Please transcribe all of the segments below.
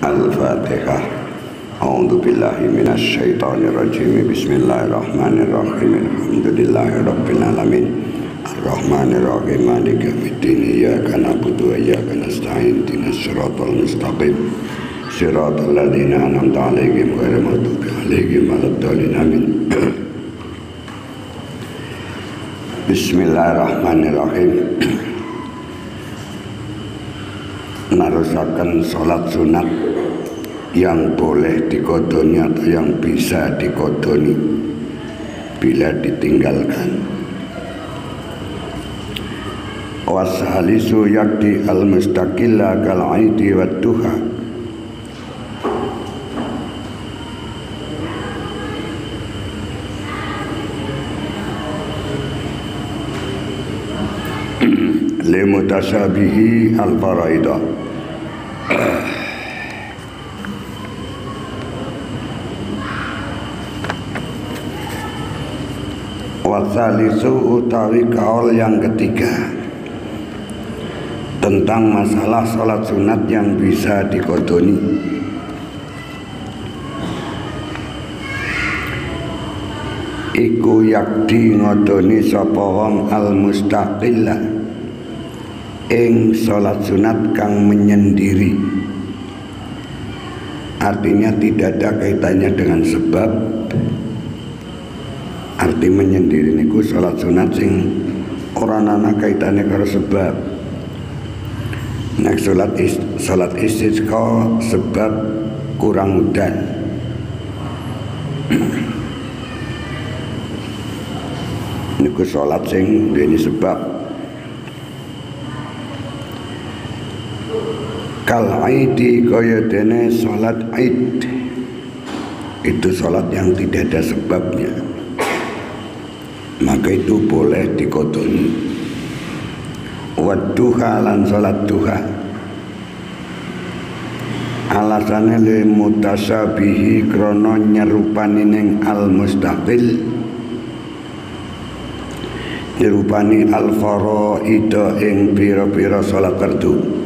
Al-Fatihah. A'udzu billahi minasy syaithanir rajim. Bismillahirrahmanirrahim. Alhamdulillahirabbil alamin. Ar-Rahmanir Rahim. Maliki yaumiddin. Iyyaka na'budu wa iyyaka nasta'in. Ihdinas siratal mustaqim. Siratal ladzina an'amta 'alaihim ghairil maghdubi 'alaihim waladdallin. Amin. Bismillahirrahmanirrahim. Narusaken sholat sunat yang boleh dikodoni atau yang bisa dikodoni bila ditinggalkan. Wasalisu yakti al-mustaqilla kal-aidi wa duha. Limutasyabihi al-faraidah. Wasalisu utawi kaul yang ketiga tentang masalah sholat sunat yang bisa dikodoni. Iku yakdi ngodoni sapa wong al-mustaqillah ing sholat sunat kang menyendiri. Artinya tidak ada kaitannya dengan sebab. Arti menyendiri niku sholat sunat sing ora ana kaitannya karo sebab. Nek sholat istisqa sebab kurang udan. Niku sholat sing duweni sebab. Kal aidi kaya dene sholat aid, itu sholat yang tidak ada sebabnya, maka itu boleh dikodoni. Wadduha lan sholat duha, alasannya li mutasyabihi krono nyerupani ning al mustaqil, nyerupani al faraida ing pira-pira sholat fardu.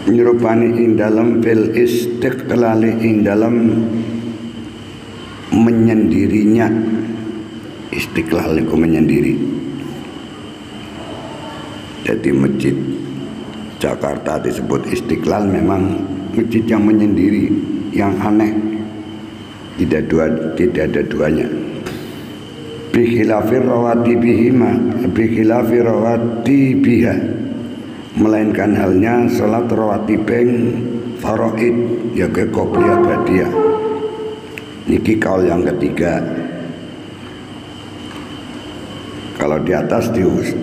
Nyerupani ing dalam fil istiqlali ing dalam menyendirinya. Istiqlal itu menyendiri. Jadi masjid Jakarta disebut Istiqlal memang masjid yang menyendiri, yang aneh, tidak ada duanya. Bikhilafir rawati bihima, bikhilafir rawati biha, melainkan halnya salat rawatibeng faraid ya ke qobliyah ba'diyah. Niki kaul yang ketiga. Kalau di atas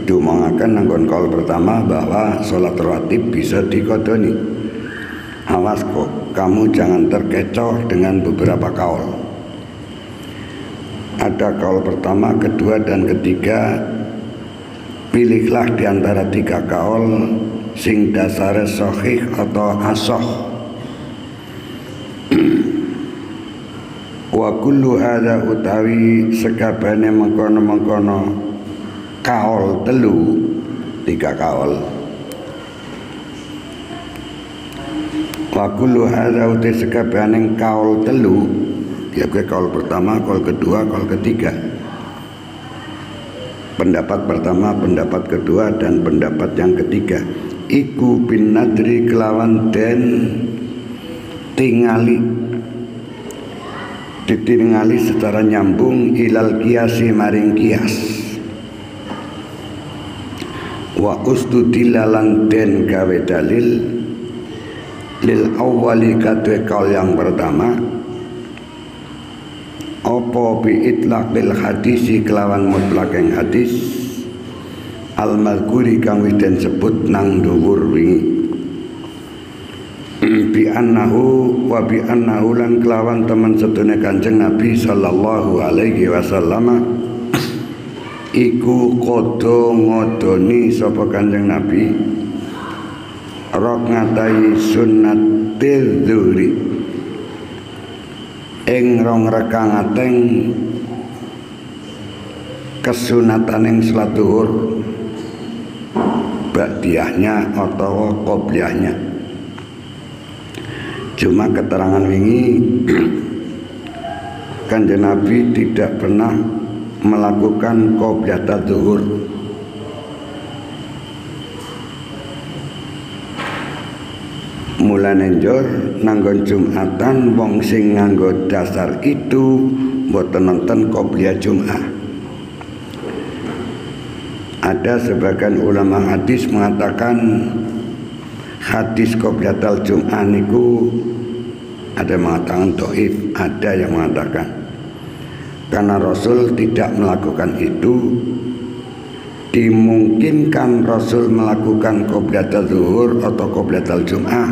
diumangakan nanggon kaul pertama bahwa salat rawatib bisa dikodoni. Awas kok, kamu jangan terkecoh dengan beberapa kaul. Ada kaul pertama, kedua dan ketiga. Pilihlah di antara tiga kaul sing dasare sahih atau asoh. Wa kullu hadza utawi sekabane mengkono-mengkono kaul telu, tiga kaul. Wa kullu hadza utawi sekabane kaul telu, ya kaul pertama, kaul kedua, kaul ketiga. Pendapat pertama, pendapat kedua, dan pendapat yang ketiga. Iku bin nadri kelawan den tingali, ditingali secara nyambung ilal kiasi maring kias. Wa ustudilalan den gawe dalil lil awwali kadwe kaul yang pertama. Apa bi itlaqil hadisi kelawan mutlaqing hadis al mazkuri kang wis den sebut nang dhuwur wingi. Bi annahu wa bi annahu lan kelawan teman sedune Kanjeng Nabi sallallahu alaihi wasallam iku kodo ngodoni sapa Kanjeng Nabi rakatai sunnatil zuhri ing rong rekangateng kesunataning salat zuhur ba'diyahnya atau qobliyahnya. Cuma keterangan wingi Kanjeng Nabi tidak pernah melakukan qobliyatul zuhur. Mulane njur nanggon Jumatan wong sing nganggo dasar itu mboten nonton qobliyah Jum'ah. Ada sebagian ulama hadis mengatakan hadis qobliyatul Jum'ah niku ada mengatakan dhaif, ada yang mengatakan karena Rasul tidak melakukan itu, dimungkinkan Rasul melakukan qobliyatul zuhur atau qobliyatul Jum'ah,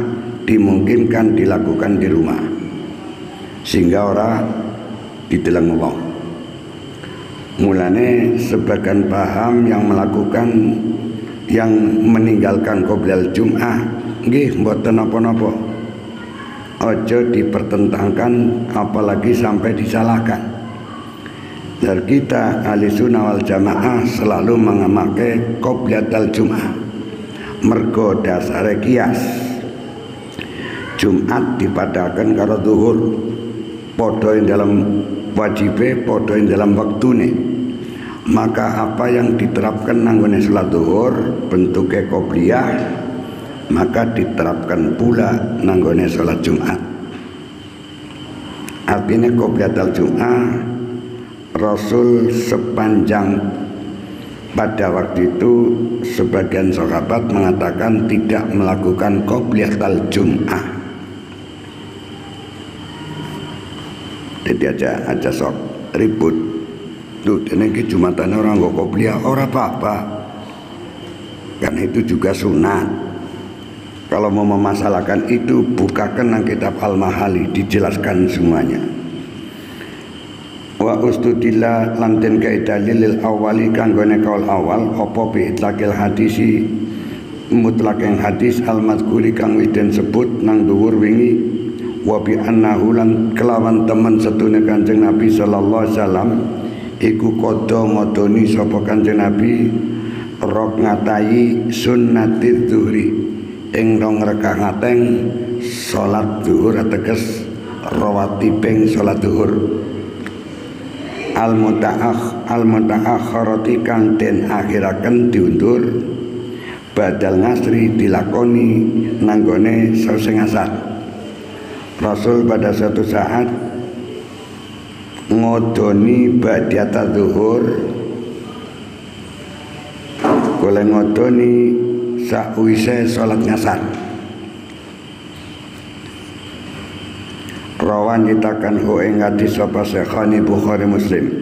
dimungkinkan dilakukan di rumah sehingga orang dideleng wong. Mulane sebagian paham yang melakukan yang meninggalkan qobliyatul Jum'ah nggih mboten napa-napa. Aja dipertentangkan apalagi sampai disalahkan. Dan kita ahli sunnah wal jamaah selalu memakai qobliyatul Jum'ah. Mergo dasare kias. Jumat dipadakan karo zuhur. Padha ing dalam wajibe, padha ing dalam waktune. Maka apa yang diterapkan nanggone salat zuhur bentuknya qobliyah, maka diterapkan pula nanggone salat Jumat. Artinya qobliyatul Jum'ah Rasul sepanjang pada waktu itu sebagian sahabat mengatakan tidak melakukan qobliyatul Jum'ah. Jadi aja sok ribut. Tuh, ini Jumatan orang nggak qobliyah, orang apa-apa. Karena itu juga sunat. Kalau mau memasalahkan itu, bukakan nang kitab Al-Mahali, dijelaskan semuanya. Wa ustudillah lanten kaidalil awali kanggone kaul awal apa bi itlaqil hadisi mutlaq yang hadis al-mazkuri kang widen sebut nang dhuwur wingi wa bi annahu lan kelawan temen setune Kanjeng Nabi sallallahu alaihi wasallam iku qada ngodoni sapa Kanjeng Nabi rok ngatayi sunnatiz zuhri ing rong rakaateng salat zuhur ateges rawatibing salat zuhur al-muta'akhirati kang den akhiraken diundur badal ngasri dilakoni nanggone sing asar. Rasul pada suatu saat ngodoni ba'diyatul zuhur, golek ngodoni sakwise salat ngasar. Rawan nyitakan hu ing hadis sapa Syekhani Bukhari Muslim.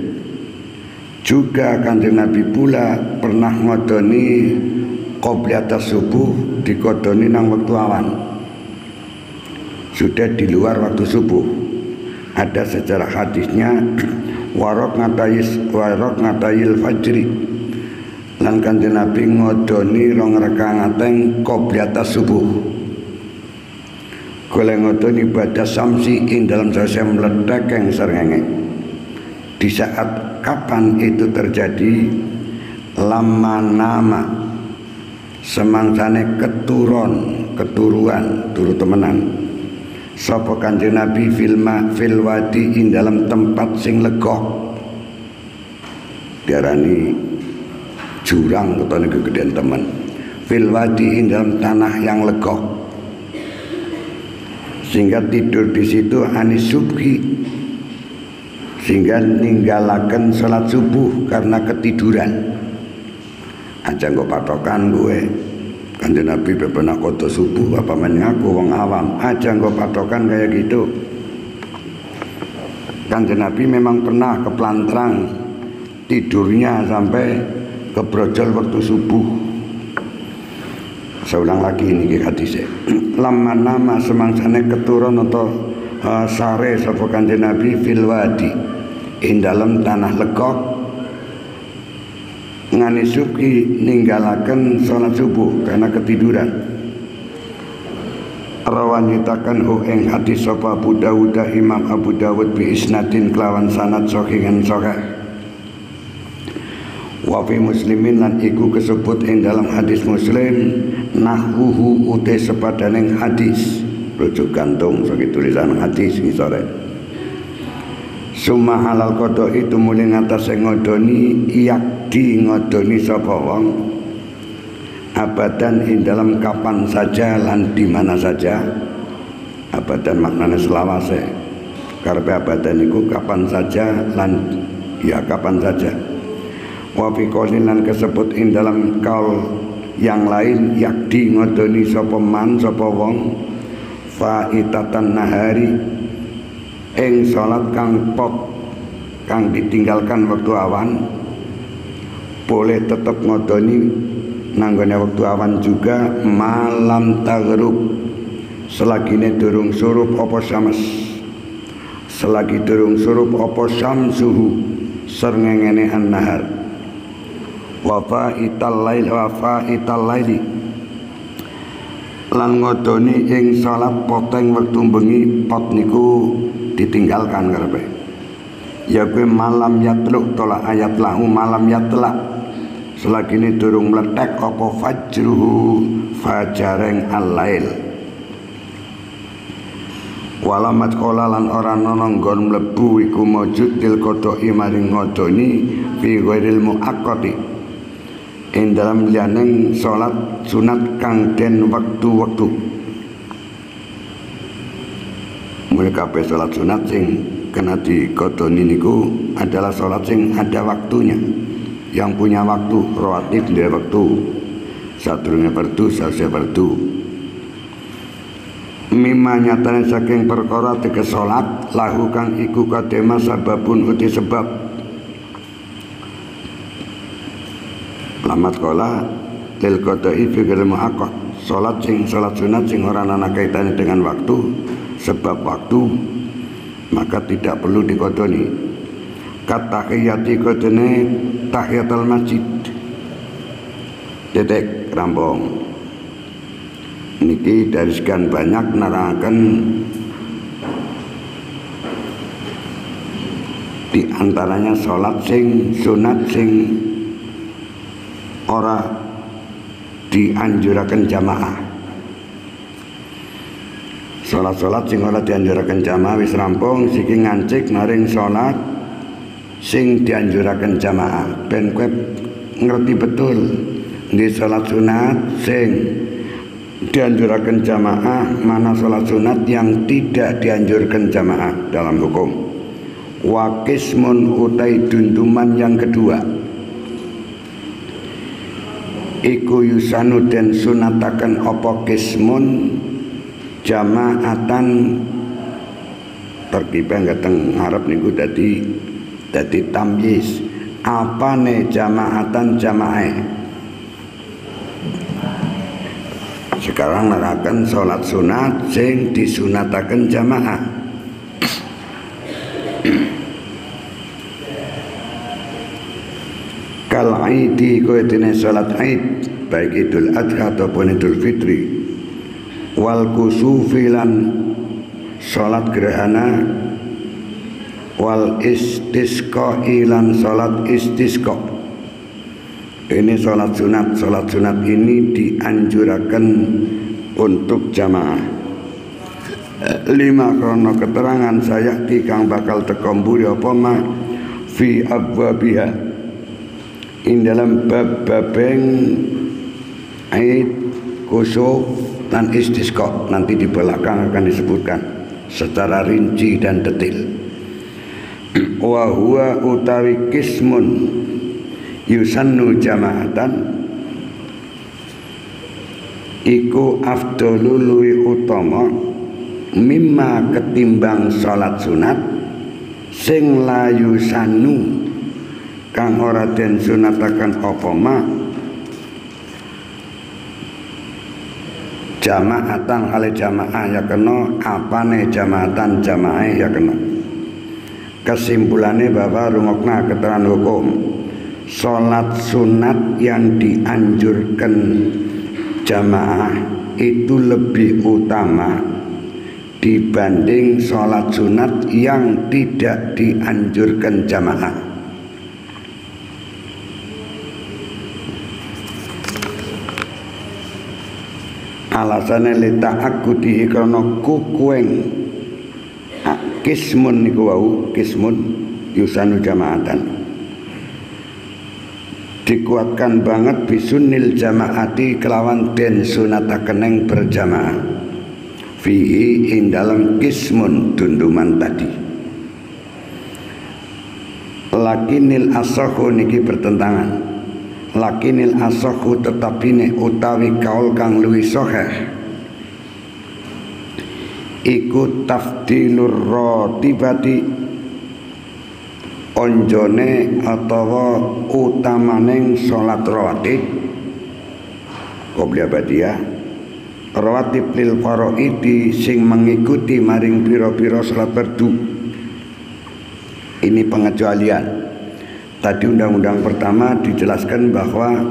Juga Kanjeng Nabi pula pernah ngodoni qobliyatul subuh dikodoni nang waktu awan. Sudah di luar waktu subuh. Ada sejarah hadisnya warok ngatayil fajri. Lan Kanjeng Nabi ngodoni rong rakaateng qobliyatul subuh. Golek ngodoni ibadah samsi ing dalam sasa meledak yang srengenge. Di saat kapan itu terjadi? Lama nama semangsane keturuan turu temenan sapa Kanjeng Nabi fil wadi ing dalam tempat sing legok. Diarani jurang utawa kegedean temen. Fil wadi ing dalam tanah yang legok. Sehingga tidur di situ anis subhi, sehingga ninggalaken salat subuh karena ketiduran. Aja nggak patokan gue Kanjeng Nabi pernah kodo subuh apa mengaku wong awam. Aja nggak patokan kayak gitu. Kanjeng Nabi memang pernah keplantrang tidurnya sampai kebrojol waktu subuh. Saya ulang lagi ini hadisnya. Lama nama semangsane keturun atau sare sapa Kanjeng Nabi fil wadi ing dalam tanah legok ngani suki ninggalaken salat subuh karena ketiduran. Rawan nyitakan ing hadis sapa Abu Dawud Imam Abu Dawud bi isnadin kelawan sanad sahihan sahih. Wa fi muslimin lan iku kesebut ing dalam hadis Muslim nahwuhu uti sepadaning hadis rujuk gantung saking tulisan hadis ngisore. Summa halal qada itu muli ngatasé ngodoni yakdi ngodoni sapa wong abadan ing dalam kapan saja lan di mana saja. Abadan maknanya selawase. Karepe abadan iku kapan saja lan ya kapan saja. Wa fi qaulin lan kesebut ing dalam kaul yang lain yakdi ngodoni sapa man sapa wong faitatan nahari ing salat kang ditinggalkan waktu awan boleh tetap ngodoni nanggone waktu awan juga malam taghrub selagine durung surup apa syams selagi durung surup apa syamsuhu srengenge an-nahar wa fa'ital laili lan ngodoni ing salat poteng wektu bengi pot niku ditinggalkan karepe ya kuwi malam yatluk tola ayat lahu malam yatlak selagi ini durung meletek apa fajruhu fajareng al-lail walamat kola lan ora nononggon mlebu iku maujud til kodoi maring ngodoni fi ghairil muaqqati ing dalam lianeng salat sunat kang den waktu-waktu. Mulai kabeh salat sunat sing kena dikodoni niku adalah salat sing ada waktunya, yang punya waktu rawatib dia waktu sadurunge fardu sause fardu. Mimma nyatane saking perkara teke salat lahu kang iku kadema sababun uti sebab lamat kola lil qada'i fi ghairu muaqqat salat sunat sing ora ana kaitane dengan waktu sebab waktu maka tidak perlu dikodoni kata tahiyati kodene tahiyatul masjid titik rampung niki dari sekian banyak nerangkan di antaranya salat sing sunat sing ora dianjuraken jamaah. Salat-salat sing ora dianjuraken jamaah wis rampung siki ngancik maring salat sing dianjuraken jamaah. Ben kowe ngerti betul di salat sunat sing dianjuraken jamaah, mana salat sunat yang tidak dianjurkan jamaah dalam hukum. Wa qismun utai dunduman yang kedua iku yusanu den sunataken apa kismun jamaatan tertipe ngeteng ngarep niku dadi tamyiz apane jamaatan jamaah. Sekarang nerakan salat sunat sing disunataken jamaah. Kal aidi kowe dene salat aid baik Idul Adha ataupun Idul Fitri wal kusufi lan salat gerhana wal istisqa lan salat istisqa. Ini salat sunat ini dianjurkan untuk jamaah. 5 krono keterangan saya kang bakal tekamburi apa ma fi abwabiha in dalam bab-babeng aid kusuf dan istisqa nanti di belakang akan disebutkan secara rinci dan detil. Wa huwa utawi kismun yusannu jamaatan iku afdalul luwi utama mimma ketimbang salat sunat sing la yusannu kang ora den sunataken apa ma jamaatan ale jamaah ya kena apane jamaatan jamaah ya kena. Kesimpulannya bahwa rungokna keterangan hukum salat sunat yang dianjurkan jamaah itu lebih utama dibanding salat sunat yang tidak dianjurkan jamaah. Alasane leta aku krana kukueng kismun niku wau, kismun yusanu jamaatan, dikuatkan banget bisunil jamaati kelawan den sunatakeneng berjamaah fihi ing dalam kismun dunduman tadi. Lakinil asahu niki bertentangan, lakinil asahu tetapine utawi kaul kang luwih sahih iku tafdilur ratibati onjone atawa utamaning salat rawatib qobliyah ba'diyah rawatib lil faraidi sing mengikuti maring pira-pira salat fardu. Ini pengecualian. Tadi undang-undang pertama dijelaskan bahwa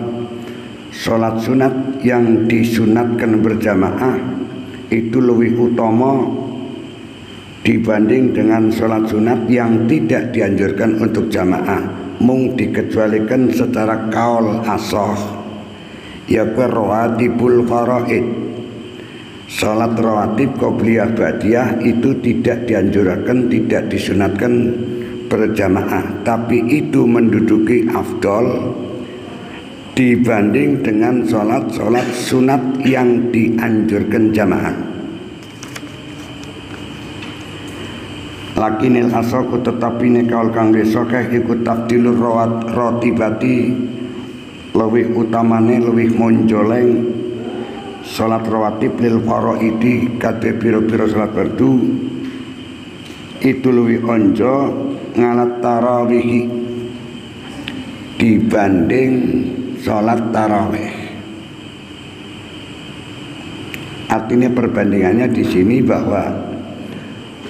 sholat sunat yang disunatkan berjamaah itu lebih utama dibanding dengan sholat sunat yang tidak dianjurkan untuk jamaah, mung dikecualikan secara kaul asah, yaitu rawatibul faraid. Sholat rawatib qobliyah ba'diyah itu tidak dianjurkan, tidak disunatkan berjamaah, tapi itu menduduki afdol dibanding dengan sholat sunat yang dianjurkan jamaah. Lakinil asaku tetapi kaul kang sahih iku tafdilur ratibati luwih utamane luwih monjoleng sholat rawatib lil faraidi kabeh pira-pira sholat fardu itu luwih onjo ngalat tarawih dibanding sholat tarawih. Artinya perbandingannya di sini bahwa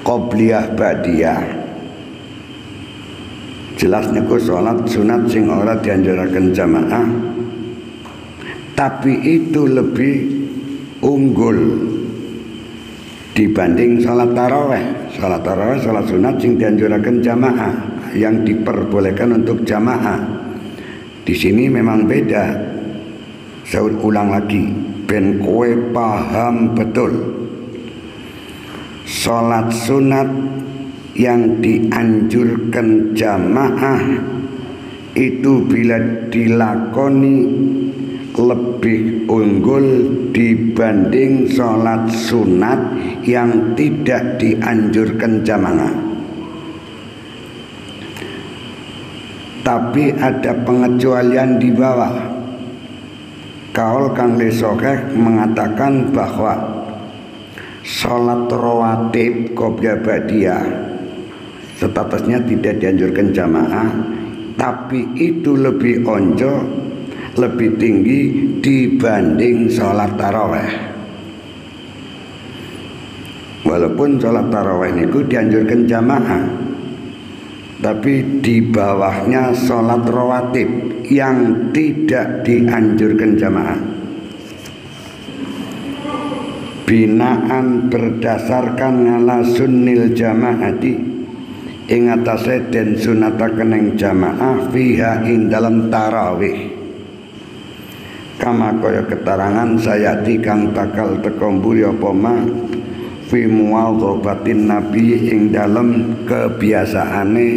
qobliyah ba'diyah jelas niku sholat sunat sing ora dianjuraken jamaah, tapi itu lebih unggul dibanding sholat tarawih. Sholat tarawih, sholat sunat sing dianjurkan jamaah, yang diperbolehkan untuk jamaah. Di sini memang beda. Saya ulang lagi, ben kowe paham betul. Sholat sunat yang dianjurkan jamaah itu bila dilakoni lebih unggul dibanding sholat sunat yang tidak dianjurkan jamaah. Tapi ada pengecualian di bawah. Kaul kang sahih mengatakan bahwa sholat rawatib qobliyah ba'diyah statusnya tidak dianjurkan jamaah, tapi itu lebih onjo, lebih tinggi dibanding sholat tarawih. Walaupun sholat tarawih itu dianjurkan jamaah, tapi di bawahnya sholat rawatib yang tidak dianjurkan jamaah. Binaan berdasarkan ngala sunnil jamaati ing atase den sunataken ing jamaah fiha ing dalam tarawih. Kama kaya keterangan sayati kang bakal teka mburi apa ma fi muwadzabatin nabi ing dalam kebiasaane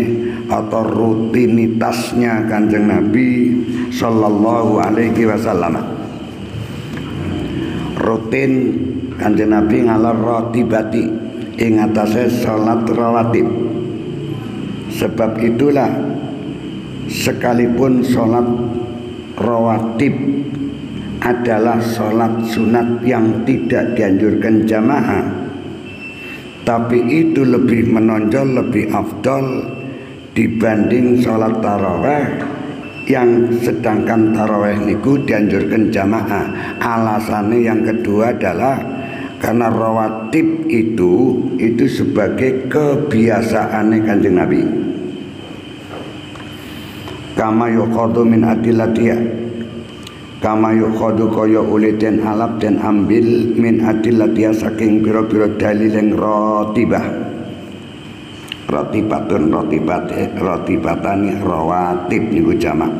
atau rutinitasnya Kanjeng Nabi sallallahu alaihi wasallam. Rutin Kanjeng Nabi ngalor ratibati ing atase salat rawatib. Sebab itulah sekalipun salat rawatib adalah sholat sunat yang tidak dianjurkan jamaah, tapi itu lebih menonjol, lebih afdol dibanding sholat taraweh yang sedangkan taraweh niku dianjurkan jamaah. Alasannya yang kedua adalah karena rawatib itu sebagai kebiasaan Kanjeng Nabi. Kama yuqadu min adillatiyah, kama yukhadu kaya uliten alap dan ambil min adillatiyah saking pira-pira dalil yang ratibah. Ratibatani rawatib niku jamak.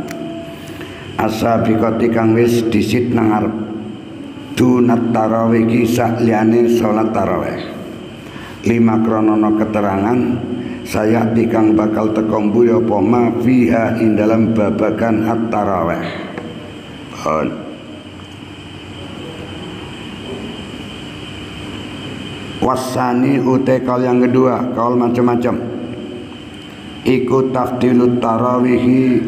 Asabiqati kang wis disit nang arep dunat tarawih kisah liane salat tarawih. Lima kronono keterangan saya tikang bakal tekombu ya poma fiha ing dalam babakan at-tarawih. Wasani utai kaul yang kedua, kaul macam-macam. Ikut tafdilut tarawihi,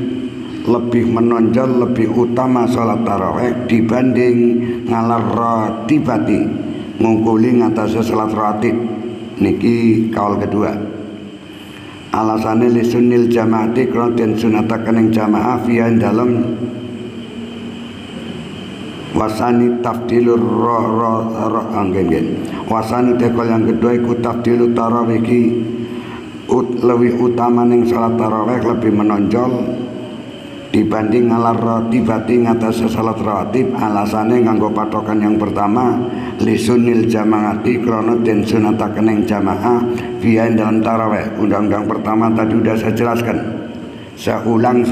lebih menonjol, lebih utama salat tarawih dibanding ngalar ratibati, ngungkuli ngatasé salat ratib. Niki kaul kedua. Alasane li sunnil jamaati kron den sunataken ing jamaah fiha dalam wasani tafdilur wasani tekol yang kedua iku tafdilut tarawih ki lebih utama ning salat tarawih, lebih menonjol dibanding ngalar ratibati ngatasé salat ratib. Alasane nganggo patokan yang pertama li sunnil jamaati krana den sunataken ing jamaah fiha dalam tarawih. Undang-undang pertama tadi sudah saya jelaskan. Saya ulang.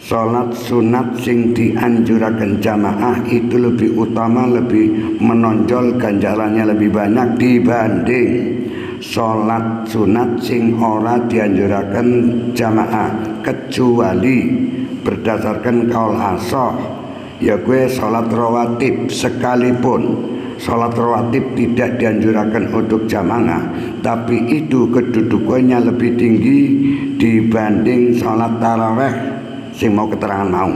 Salat sunat sing dianjuraken jamaah itu lebih utama, lebih menonjol, ganjarannya lebih banyak dibanding salat sunat sing ora dianjuraken jamaah, kecuali berdasarkan kaul asah ya gue salat rawatib. Sekalipun salat rawatib tidak dianjurakan untuk jamaah, tapi itu kedudukannya lebih tinggi dibanding salat tarawih sing mau keterangan mau,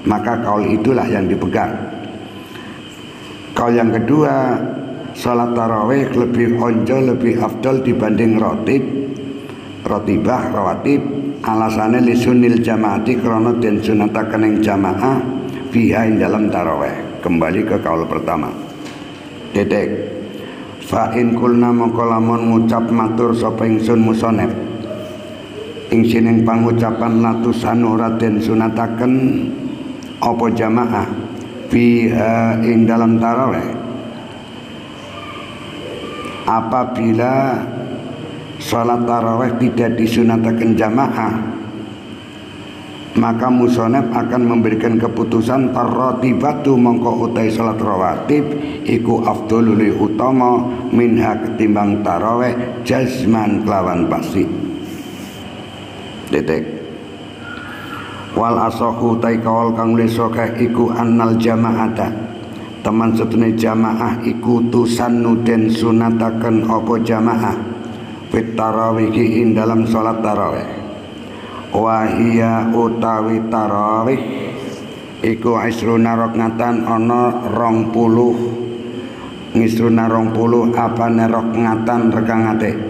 maka kaul itulah yang dipegang. Kaul yang kedua, salat tarawih lebih onjol, lebih afdal dibanding ratibah, rawatib. Alasannya li sunnil jamaati krana den sunataken ing jamaah fiha ing dalam tarawih. Kembali ke kaul pertama. Titik. Fa in kulna mongko lamun ngucap matur sapa ingsun musonef ing sining pangucapan latusan ora den sunataken apa jamaah fiha ing dalam tarawih. Apabila salat tarawih tidak disunatakan jamaah, maka musonef akan memberikan keputusan tarratibatu mongko utai salat rawatib iku afdhalul utama minha ketimbang tarawih jazman kelawan pasti. Detek. Wal asahu tai kawal kang lesokeh iku annal jamaata teman setune jamaah iku tusannu den sunataken apa jamaah fit tarawih ing dalam salat tarawih. Wahia utawi tarawih iku isruna rakaatan ana 20 ngisruna 20 apane rakaatan rekangate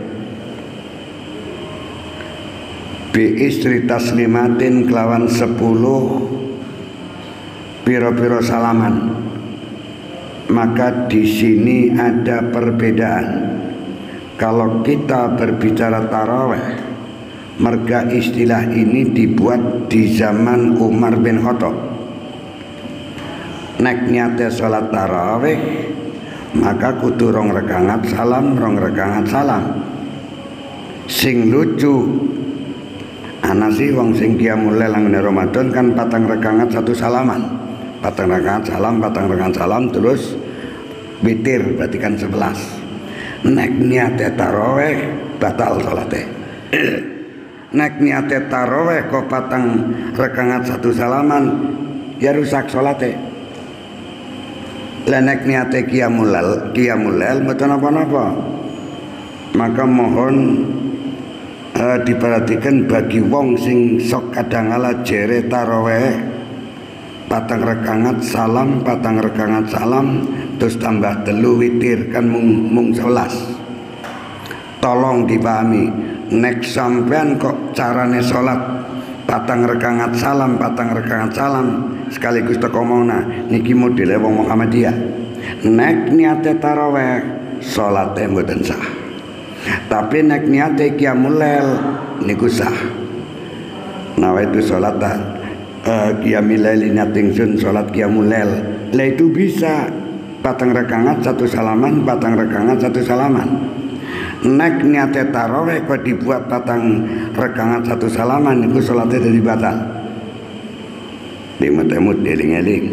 bi istri taslimatin kelawan 10 piro-piro salaman. Maka di sini ada perbedaan. Kalau kita berbicara tarawih, merga istilah ini dibuat di zaman Umar bin Khattab. Nek niate salat tarawih, maka kudu rong rakaat salam. Sing lucu ana sih wong sing qiyamul lail nang Ramadan kan 4 rakaat 1 salaman. 4 rakaat salam terus witir, berarti kan 11. Nek niate tarawih batal salate. Nek niate tarawih kok 4 rakaat 1 salaman ya rusak salate. Lah nek niate qiyamul lail mboten apa-apa. Maka mohon diperhatikan bagi wong sing sok kadangala jere tarawih 4 rakaat salam terus tambah 3 witir kan mung 11. Tolong dipahami, nek sampean kok carane salat 4 rakaat salam sekaligus teko mona niki modele wong Muhammadiyah. Nek niate tarawih salate mboten sah. Tapi nek niate qiyamul lail niku sah. Nawa itu salat qiyamul lail niate ingsun salat qiyamul lail. Lah itu bisa 4 rakaat 1 salaman, 4 rakaat 1 salaman. Nek niate tarawih kok dibuat 4 rakaat 1 salaman niku salate dadi batal. Dimut-mut eling-eling.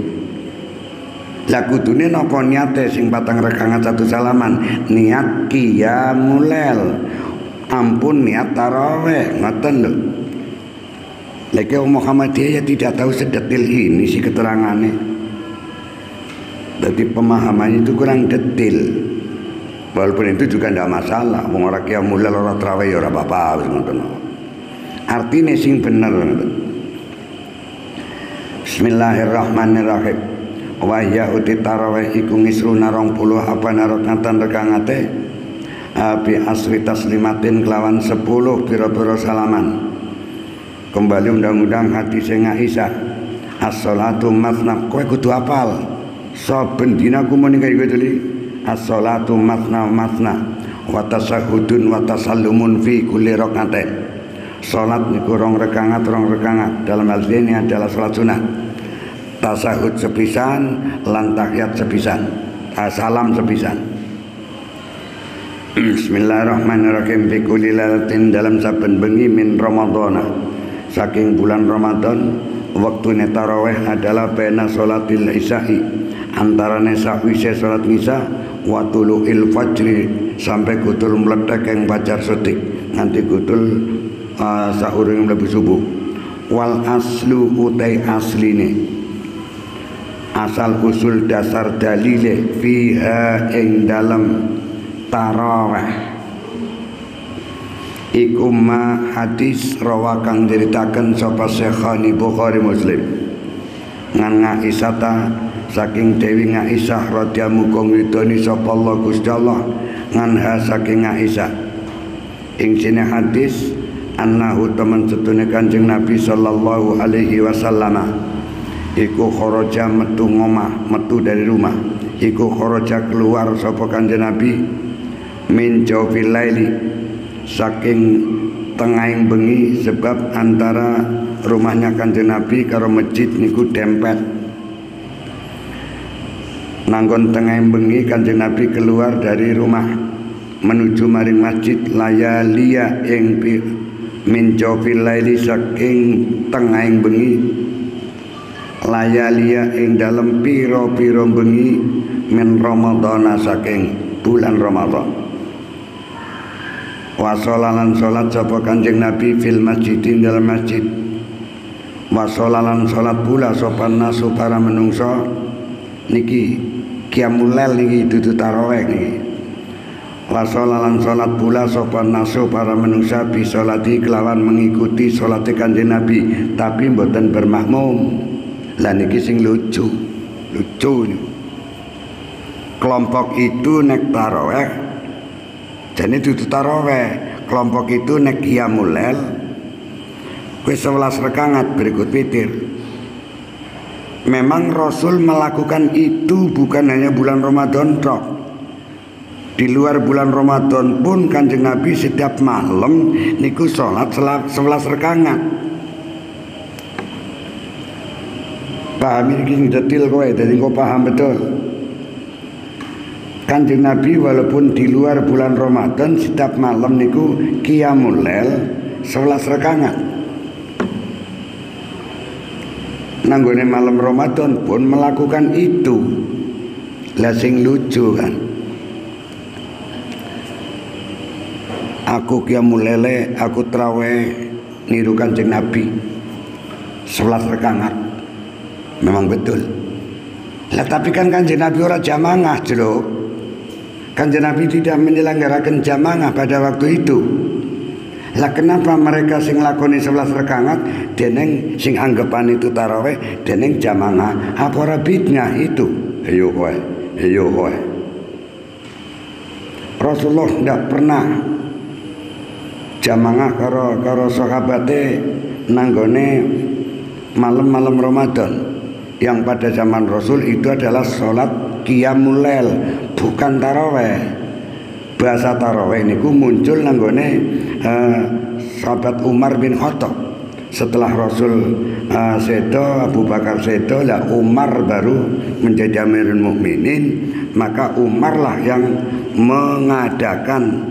Lah kudune napa niate sing 4 rakaat 1 salaman? Niat qiyamul lail. Ampun niat tarawih, ngoten lho. Lagi Muhammadiyah ya tidak tahu sedetil ini sih keterangannya. Jadi pemahamannya itu kurang detil. Walaupun itu juga tidak masalah. Wong ora qiyamul lail ora tarawih ya ora apa-apa ngoten. Artine sing bener. Bismillahirrahmanirrahim. Wa ya uti tarawih iku ngisruna 20 apa rakaatan rakaate. Abi asri taslimatin kelawan 10 pira-pira salaman. Kembali undang-undang hadis Aisyah. As-sholatu masna, kowe kudu apal. Saben dina ku muni kaya gitu. As-sholatu masna wa tasahudun wa tasallumun fi kulli rakaatin. Salat niku 2 rakaat dalam hal ini adalah salat sunah. Tasahud sepisan lan tahiyat sepisan. Salam sepisan. Bismillahirrahmanirrahim. Fi kulli lailatin dalam saben bengi min Ramadhana. Saking bulan Ramadan, waktu tarawih adalah baina sholatil isya'i, antarane sakwise salat isya wa tulu'il fajri sampai kutul meledak yang fajar sedik nanti kutul sahur yang mlebu subuh. Wal aslu utai asline asal usul dasar dalile fiha ing dalam tarawih iku ma hadis rawakang diritaken sapa Syekhani Bukhari Muslim ngan Aisyah saking Dewi Aisyah radhiyallahu ridhoni sapa Allah Gusti Allah ngan saking Aisyah ing sine hadis annahu temen setune Kanjeng Nabi sallallahu alaihi wasallam iku kharaja metu ngomah metu dari rumah iku kharaja keluar sapa Kanjeng Nabi min jawfil laili saking tengahing bengi sebab antara rumahnya Kanjeng Nabi karo masjid niku dempet. Nanggon tengahing bengi Kanjeng Nabi keluar dari rumah menuju maring masjid layalia ing min jawfil laili saking tengahing bengi layalia ing dalem pira-pira bengi min Ramadhana saking bulan Ramadan. Wasolalan solat sapa Kanjeng Nabi fil masjidin dalam masjid. Wasolalan solat pula sapa nasu para menungso niki qiyamul lail niki dudu tarawih niki. Wasolalan solat pula sapa nasu para menungso bi salati kelawan mengikuti salat Kanjeng Nabi tapi mboten bermakmum. Lah niki sing lucu niku. Kelompok itu nek tarawih jadi itu tarawih, kelompok itu nek qiyamul lail kuwi 11 rakaat berikut witir. Memang Rasul melakukan itu bukan hanya bulan Ramadan tok. Di luar bulan Ramadan pun Kanjeng Nabi setiap malam niku salat 11 rakaat. Paham iki detail kowe, dadi kok paham betul. Kanjeng Nabi walaupun di luar bulan Ramadan setiap malam niku qiyamul lail 11 rakaat. Nanggone malam Ramadan pun melakukan itu. Lah sing lucu kan. Aku qiyamul lail, aku tarawih niru Kanjeng Nabi 11 rakaat. Memang betul. Lah tapi kan Kanjeng Nabi ora jamaah, Jero. Kanjeng Nabi tidak menyelenggarakan jamaah pada waktu itu. Lah kenapa mereka sing lakoni 11 rakaat deneng sing anggapan itu tarawih deneng jamaah apa ora bid'ah itu? Ayo kowe. Rasulullah tidak pernah jamaah karo sahabate nanggone malam-malam Ramadan. Yang pada zaman Rasul itu adalah sholat qiyamul lail, bukan tarawih. Bahasa tarawih niku muncul nanggone sahabat Umar bin Khattab. Setelah Rasul sedo, Abu Bakar sedo, lah Umar baru menjadi Amirul Mukminin, maka Umar lah yang mengadakan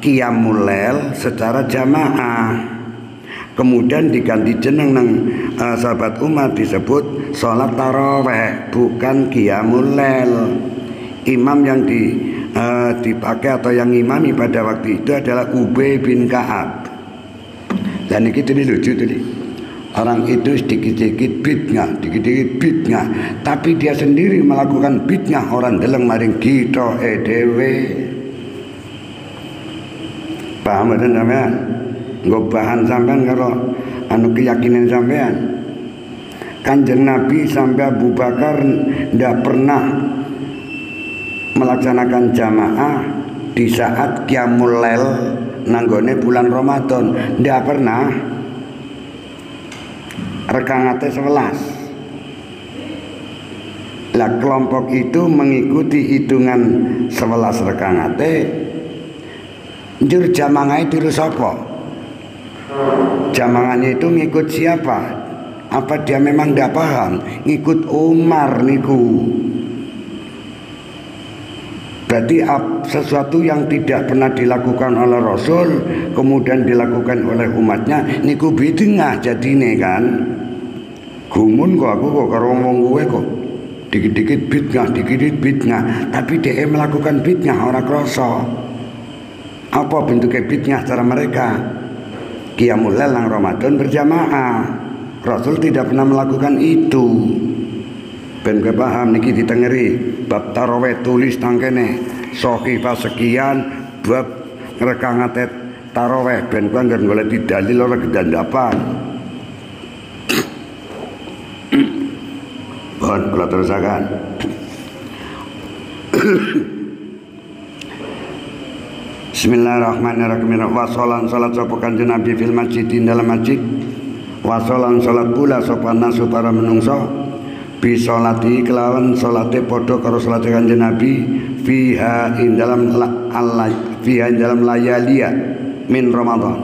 qiyamul lail secara jamaah. Kemudian diganti jeneng nang sahabat Umar disebut sholat taraweh, bukan qiyamul lail. Imam yang dipakai atau yang imami pada waktu itu adalah Ubay bin Ka'ab. Dan ini lucu tadi. Orang itu sedikit-sedikit bid'ah, tapi dia sendiri melakukan bid'ah. Orang deleng maring kita dhewe. Paham mboten sampean? Nggo bahan sampean karo keyakinan sampean. Kanjeng Nabi sampai Abu Bakar ndak pernah melaksanakan jamaah di saat qiyamul lail nanggone bulan Ramadan, ndak pernah. Rekangate 11. Lah kelompok itu mengikuti hitungan 11 rekangate. Njur jamaah itu sapa? Jamangannya itu ngikut siapa? Apa dia memang tidak paham? Ngikut Umar niku. Berarti sesuatu yang tidak pernah dilakukan oleh Rasul kemudian dilakukan oleh umatnya niku bid'ah jadine kan. Gumun kok aku kok karo wong kowe kok. Dikit-dikit bid'ah, tapi dia melakukan bid'ah ora krasa. Apa bentuknya bid'ah cara mereka? Qiyamul lail nang Ramadan berjamaah. Rasul tidak pernah melakukan itu. Ben kowe paham niki ditengeri bab tarawih tulis nang kene sahifah sekian bab rekangate tarawih ben kowe anggere golek dalil ora kedandapan. Bon kula terusaken. Bismillahirrahmanirrahim. Wasolan salat sapa Kanjeng Nabi fil masjid dalam masjid. Wasolan salat pula sapa nasu para menungso bi salati kelawan salate padha karo salate Kanjeng Nabi fiha ing dalam layalia min Ramadan.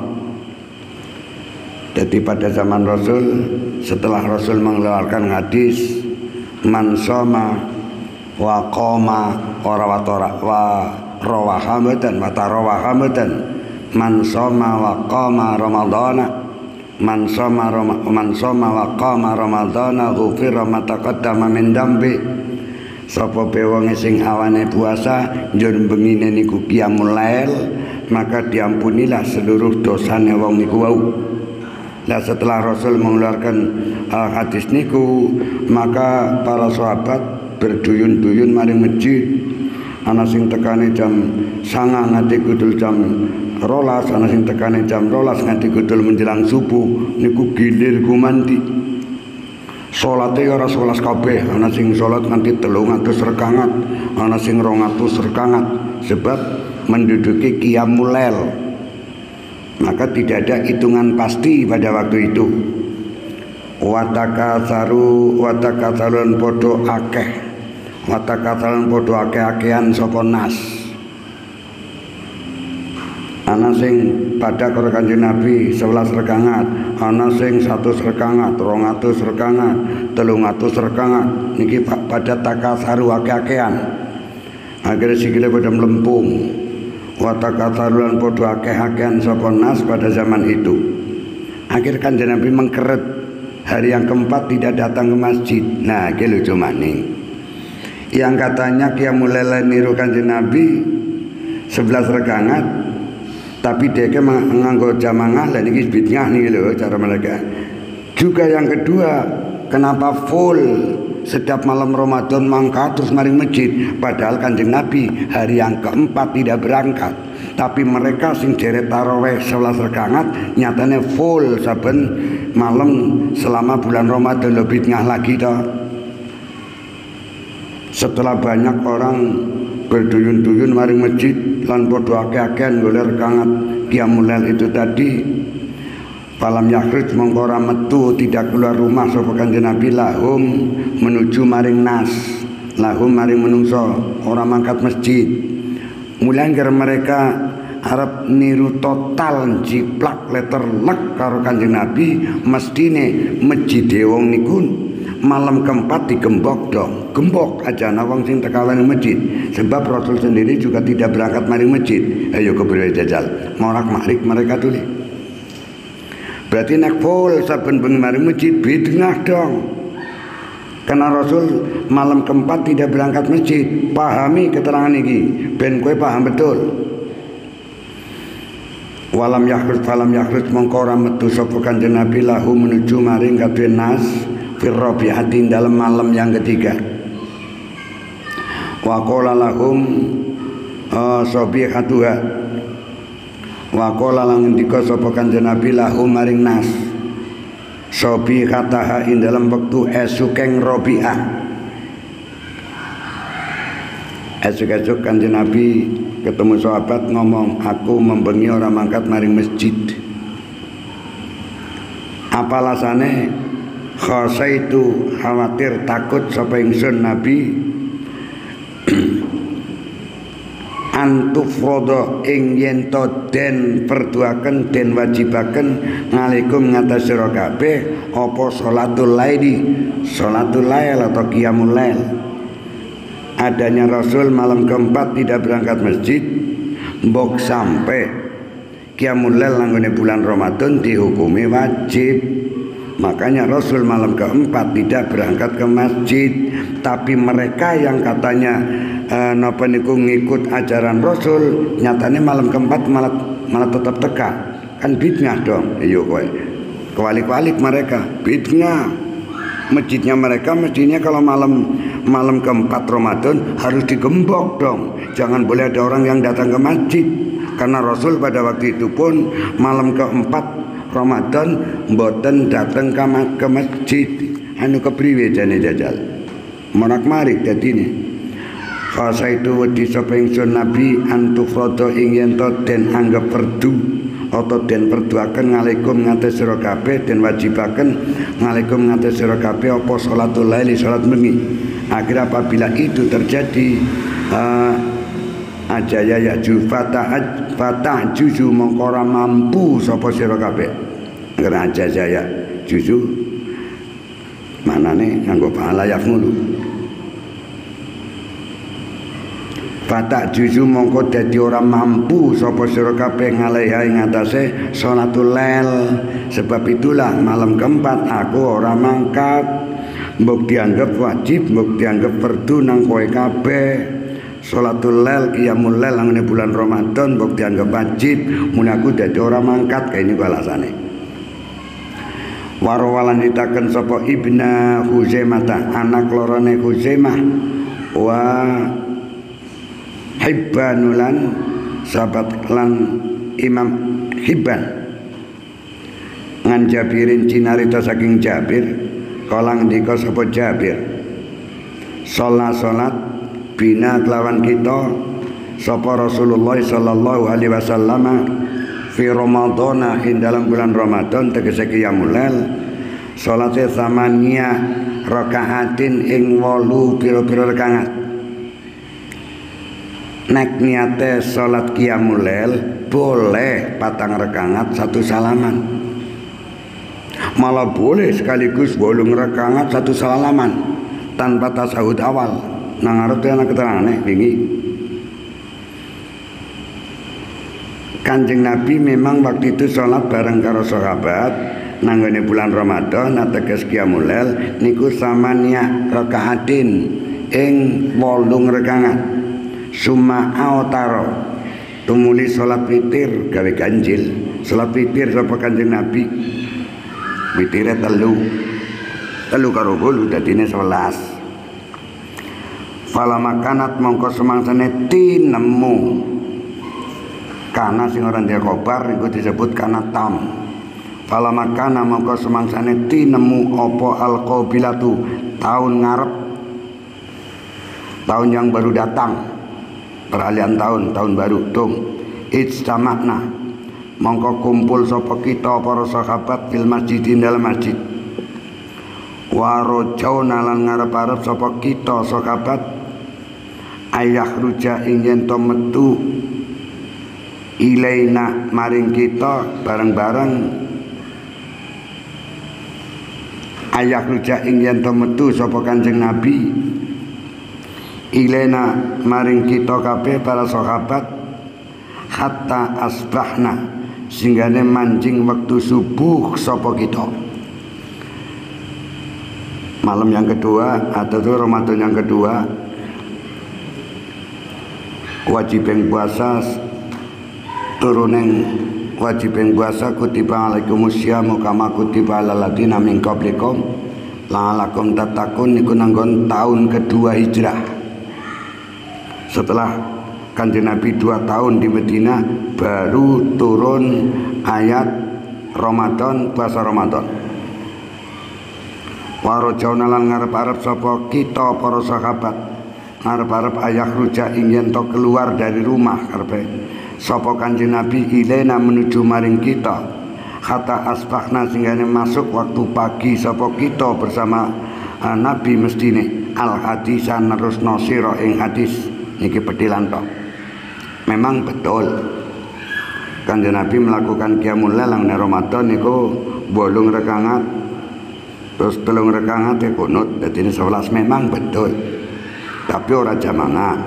Jadi pada zaman Rasul, setelah Rasul mengeluarkan hadis man soma wa qama wa rawaha mboten wa tarawaha mboten man soma wa qama ramadhana man soma wa qama ramadhana ghufira ma taqaddama min dambi. Sapa wong sing awane puasa njur bengine niku qiyamul lail maka diampunilah seluruh dosane wong niku wau. Nah setelah Rasul mengeluarkan hadis niku maka para sahabat berduyun-duyun maring masjid. Ana sing tekane jam 9 nganti kudul jam 12, ana sing tekane jam 12 nganti kudul menjelang subuh niku gilir gumanti. Salate ora 11 kabeh, ana sing salat nganti 300 rakaat, ana sing 200 rakaat sebab menduduki qiyamul lail. Maka tidak ada hitungan pasti pada waktu itu. Watakatsaron podo akeh. Watakatsaron podo akeh-akehan sapa nas. Ana sing pada karo Kanjeng Nabi 11 rakaat, ana sing 100 rakaat, 200 rakaat, 300 rakaat. Niki pada takatsaru akeh-akehan. Akhire sikile pada melempung. Watakatsarulan podo akeh-akehan sapa nas pada zaman itu. Akhir Kanjeng Nabi mengkeret hari yang keempat tidak datang ke masjid. Nah, iki lucu maning. Yang katanya qiyamul lail niru Kanjeng Nabi 11 rakaat, tapi dia menganggo jamaah lan iki bid'ah niki lho cara mereka. Juga yang kedua, kenapa full setiap malam Ramadan mangkat terus maring masjid, padahal Kanjeng Nabi hari yang keempat tidak berangkat, tapi mereka sing deret tarawih 11 rakaat nyatanya full saben malam selama bulan Ramadan. Lebih bid'ah lagi toh. Setelah banyak orang berduyun-duyun maring masjid lan padha akeh-akehan golek rakaat qiyamul lail itu tadi, falam yakhruj mongko ora metu tidak keluar rumah sapa Kanjeng Nabi lahum menuju maring nas, lahum maring menungso ora mangkat masjid. Mulai gara mereka harap niru total jiplak letter lek karo Kanjeng Nabi, mestine masjid wong niku malam keempat digembok dong, gembok aja wong sing tekawan masjid, sebab Rasul sendiri juga tidak berangkat maring masjid. Ayo kebriye jajal morak-marik mereka tuh. Berarti nek full saben bengi mari masjid bid'ah dong. Karena Rasul malam keempat tidak berangkat masjid. Pahami keterangan ini ben kowe paham betul. Walam yakhruj mongko ora metu sapa Kanjeng Nabi lahu menuju maring kabeh nas fir rabi'atin dalam malam yang ketiga. Wa qala lahum sabihatuha. Wa qala lan ngendika sapa Kanjeng Nabi lahum maring nas sabihataha ing dalam wektu esukeng Rabi'ah. Esuk-esuk Kanjeng Nabi ketemu sahabat ngomong, aku membengi orang mangkat maring masjid. Apa alasane? Khasaitu khawatir takut sapa ingsun Nabi antufrodo ing yen to den perduaken den wajibaken ngalikum ngatas sira kabeh apa salatul lail atau qiyamul lail. Adanya Rasul malam keempat tidak berangkat masjid mbok sampai qiyamul lail langgone bulan Ramadan dihukumi wajib. Makanya Rasul malam keempat tidak berangkat ke masjid. Tapi mereka yang katanya napa niku ngikut ajaran Rasul nyatanya malam keempat malah tetap teka. Kan bid'ah dong. Iya kowe. Kewalik-walik mereka bid'ah. Masjidnya mereka mestinya kalau malam keempat Ramadan harus digembok dong. Jangan boleh ada orang yang datang ke masjid. Karena Rasul pada waktu itu pun malam keempat Ramadan mboten datang ke masjid. Anu kepriwe jane jajal. Monak-marik dadine. Fasa itu wedi sapa ingsun Nabi antufrodo ing yen to den anggap perdu atau den perduaken ngalikum ngates sira kabeh den wajibaken ngalikum ngates sira kabeh apa salatul laili salat bengi. Akhirnya apabila itu terjadi ajaya ya fatah juju mongko ora mampu sapa sira kabeh. Ngger ajaya juju manane nganggo pahala yafulu. Fatak juju mongko dadi ora mampu sapa sira kabeh ngaleha ing atase salatul lail. Sebab itulah malam keempat aku ora mangkat. Mbok dianggap wajib, mbok dianggap fardu nang kowe kabeh. Salatul lail qiyamul lail nang bulan Ramadan mbok dianggap wajib, mun aku dadi ora mangkat kaya niku alasane. Warwalan ditaken sapa Ibnu Huzaimah anak lorone Huzaimah wa Hibbanulan sahabat lan Imam Hibban ngan Jabirin cinarita saking Jabir kolang dika sapa Jabir salat bina kelawan kita sapa Rasulullah sallallahu alaihi wasallam fi Ramadhan ing dalam bulan Ramadan tegese qiyamul lail salate samania rakaatin ing 8 pira-pira rakaat. Nek niate salat qiyamul lail boleh 4 rakaat 1 salaman. Malah boleh sekaligus 8 rakaat 1 salaman tanpa tasahud awal. Nang arep ana keterangane wingi. Kanjeng Nabi memang waktu itu salat bareng karo sahabat nanggone bulan Ramadan ateges qiyamul lail niku samania rakaatin ing 8 rakaat. Summa autaro tumuli salat witir gawe ganjil. Salat witir sapa Kanjeng Nabi witire telu karo 8 dadine 11. Fala makanat mongko semangsane tinemu kana sing ora ndek khobar iku disebut kana tam. Fala makana mongko semangsane tinemu apa alqabilatu tahun ngarep, tahun yang baru datang, peralihan tahun baru tung ijtama'na mongko kumpul sapa kita para sahabat fil masjid dalam masjid warojauna lan ngarep-arep sapa kita sahabat ayah ruja ingin to metu ilaina maring kita bareng-bareng ayah ruja ingin to metu sapa Kanjeng Nabi ilena maring kita kabeh para sahabat hatta asbahna singgane mancing waktu subuh sapa kita. Malam yang kedua atau Ramadan yang kedua wajib yang puasa turuning wajib yang puasa kutiba alaikumusyamu kama kutiba alal ladina min qablikum la'alakum tattaqun niku nanggon tahun kedua hijrah. Setelah Kanjeng Nabi 2 tahun di Medina baru turun ayat Ramadan, puasa Ramadan. Warajana lan ngarep-arep sapa kita para sahabat ngarep-arep ayah ruja ingin to keluar dari rumah karepe sapa Kanjeng Nabi ilena menuju maring kita hatta asbahna singgane masuk waktu pagi sapa kita bersama Nabi mestine al hadisan nerusno sira ing hadis niki petilan tok. Memang betul Kanjeng Nabi melakukan qiyamul lail nang Ramadan niku 8 rakaat terus 3 rakaat kunut dadi 11 memang betul. Tapi ora jamaah.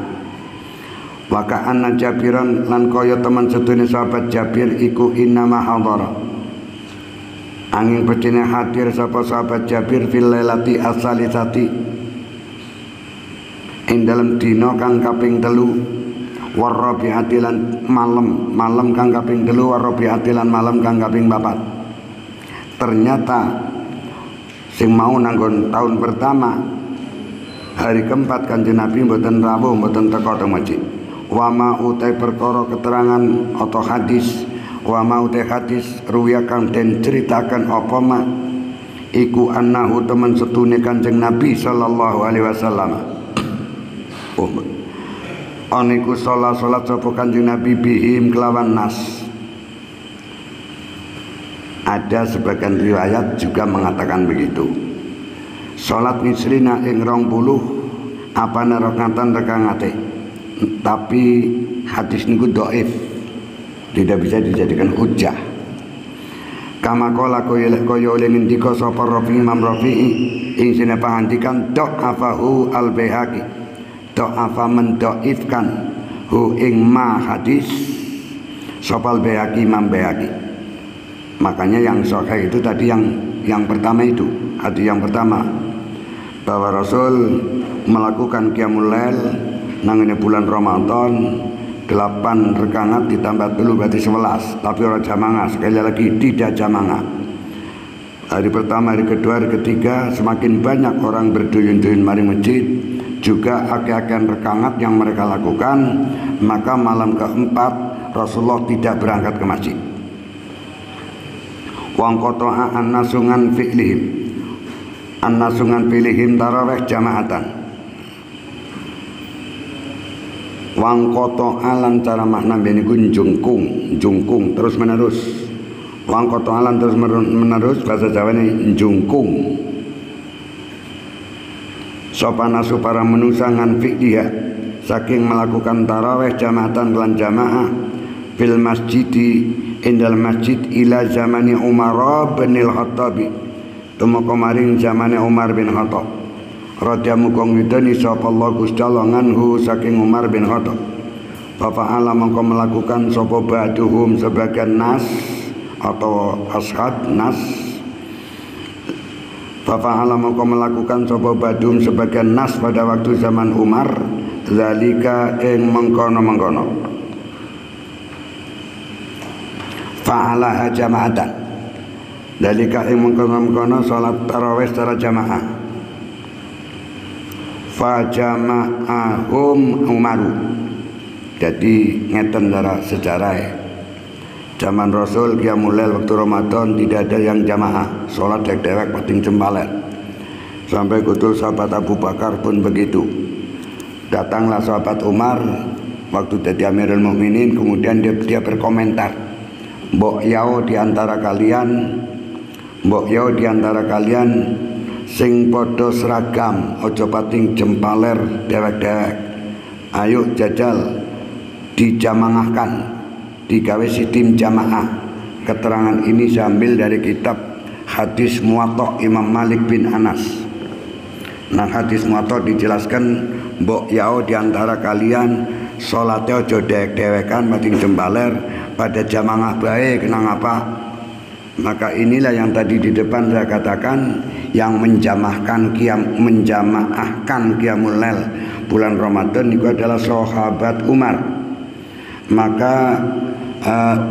Wa ka'anna Jabiran lan kaya teman sedune sahabat Jabir iku innama hadara. Angin bedine hadir sapa sahabat Jabir fil lailati as-salisati. Ing dalem dina kang kaping 3 warabi'ati lan malam kang kaping 3 warabi'ati lan malam kang kaping 4. Ternyata sing mau nanggon tahun pertama hari keempat Kanjeng Nabi mboten rawuh mboten teka teng masjid. Wa ma utai perkara keterangan atau hadis wa ma utai hadis ruya kang den ceritakan apa ma iku annahu temen setune Kanjeng Nabi sallallahu alaihi wasallam. Oniku salat sapa Kanjeng Nabi bihim kelawan nas. Ada sebagian riwayat juga mengatakan begitu. Salat nisrina ing 20 apa rakaatan rakaate. Tapi hadis niku dhaif. Tidak bisa dijadikan hujjah. Kama qala kaya oleh ngendika sapa Rafi Imam Rafi'i ing sine pangandikan dha'afahu al-Baihaqi. Dha'afa mendhaifkan hu ing ma hadis sapa al-Baihaqi Imam Baihaqi. Makanya yang sahih itu tadi yang pertama itu, hadis yang pertama bahwa Rasul melakukan qiyamul lail nangene bulan Ramadan 8 rakaat ditambah dulu berarti 11, tapi orang jamaah. Sekali lagi tidak jamaah. Hari pertama, hari kedua, hari ketiga semakin banyak orang berduyun-duyun mari masjid, juga akeh-akeh rakaat yang mereka lakukan. Maka malam keempat Rasulullah tidak berangkat ke masjid. Wang qata'a an-nasungan fi'lihim an-nasungan fi'lihim tarawih jamaatan. Wang qata'a lan cara makna beniku jungkung terus menerus. Wang qata'a lan terus menerus bahasa Jawane jungkung. Sapa nasu para menusangan fi'liha saking melakukan tarawih jamaatan lan jamaah fil masjidi indal masjid ila zamani Umar bin al-Khattab tumeka maring zamane Umar bin Khattab radhiyallahu kang widani sapa Allah Gusti Allah nganhu saking Umar bin Khattab fa'ala mongko melakukan sapa ba'duhum sebagian nas atau ashab nas fa'ala mongko melakukan sapa ba'duhum sebagian nas pada waktu zaman Umar zalika ing mengkono-mengkono fa'alaha jama'atan dalika ing mengkono-mengkono salat tarawih secara jamaah fa jama'ahum Umaru. Jadi ngeten cara sejarah zaman Rasul qiyamul lail waktu Ramadan tidak ada yang jamaah, salat dewek penting cembalet. Sampai kutul sahabat Abu Bakar pun begitu. Datanglah sahabat Umar waktu jadi Amirul Mukminin, kemudian dia berkomentar, mbok yao diantara kalian sing podo seragam ojo pating jempaler dewek-dewek, ayo jajal dijamaahkan, digawe sistem jamaah. Keterangan ini saya ambil dari kitab hadis Muwatta Imam Malik bin Anas. Nah hadis Muwatta dijelaskan mbok yao diantara kalian sholatnya ojo dewek-dewekan pating jempaler, pada jamaah baik. Kenang apa? Maka inilah yang tadi di depan saya katakan, yang menjamaahkan qiyamul lail bulan Ramadan itu adalah sahabat Umar. Maka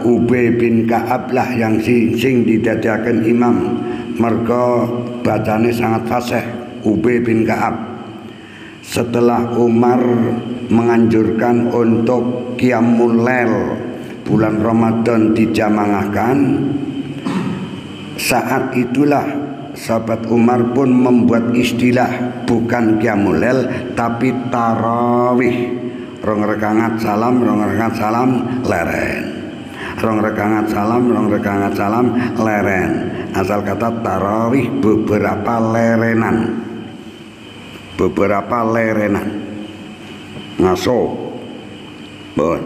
Ubay bin Ka'ab lah yang sing didadiakan imam, mergo bacane sangat fasih. Ubay bin Ka'ab setelah Umar menganjurkan untuk qiyamul lail bulan Ramadan dijamaahkan, saat itulah sahabat Umar pun membuat istilah bukan qiyamul lail tapi tarawih. Rong rekangat salam leren. Rong rekangat salam leren. Asal kata tarawih beberapa lerenan. Ngaso. Bon.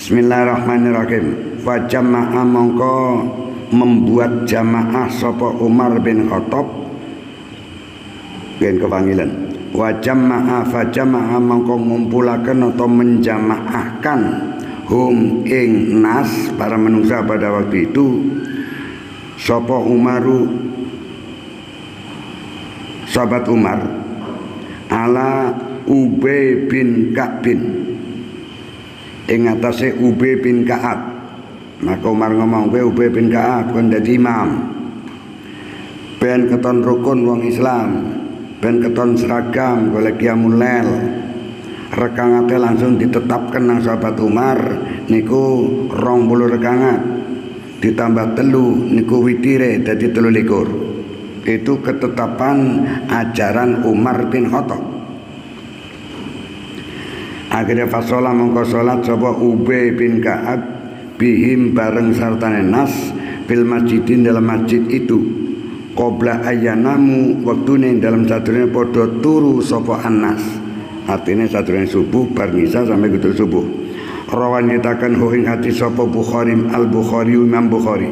Bismillahirrahmanirrahim. Wa jama'a mongko membuat jamaah sapa Umar bin Khattab gen kepanggilan. Wa jama'a fa jama'a mongko ngumpulaken atau menjamaahkan hum ing nas para manusia pada waktu itu sapa Umaru sahabat Umar ala Ubay bin Ka'bin ing atase Ubay bin Ka'ab. Maka Umar ngomong kowe Ubay bin Ka'ab kon dadi imam. Ben keton rukun wong Islam, ben keton seragam golek qiyamul lail. Rekangate langsung ditetapkan nang sahabat Umar niku 20 rekangat ditambah 3 niku witire dadi 23. Itu ketetapan ajaran Umar bin Khattab. Akhirnya fasolah mongko salat sapa Ubay bin Ka'ab bihim bareng sartane nas fil masjidin dalam masjid itu qabla ayyanamu waktune dalam sadurunge padha turu sapa anas. Artinya sadurunge subuh bar nisa sampai kudu subuh. Rawan nyitaken ing hati sapa Bukhari al-Bukhari Imam Bukhari.